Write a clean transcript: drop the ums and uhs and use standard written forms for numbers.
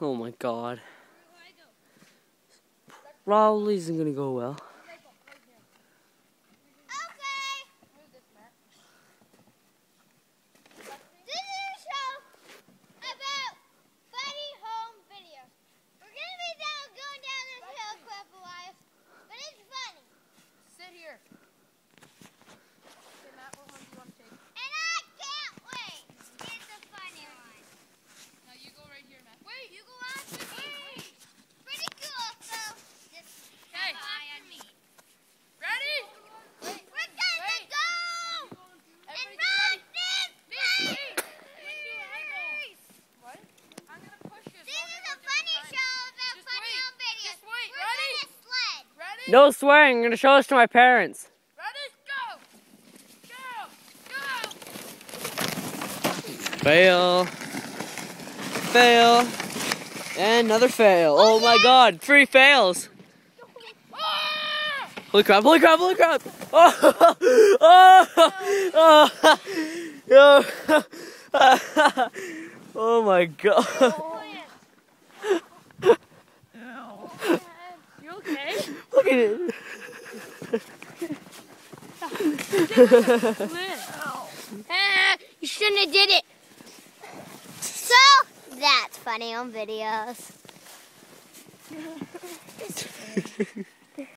Oh my god. Probably isn't gonna go well. No swearing, I'm gonna show this to my parents. Ready? Go! Go! Go! Fail. Fail. And another fail. Oh my god, 3 fails. Holy crap, holy crap, holy crap! Oh! Oh! Oh! Oh my god. You okay? Look at it. You shouldn't have did it. So, that's funny on videos.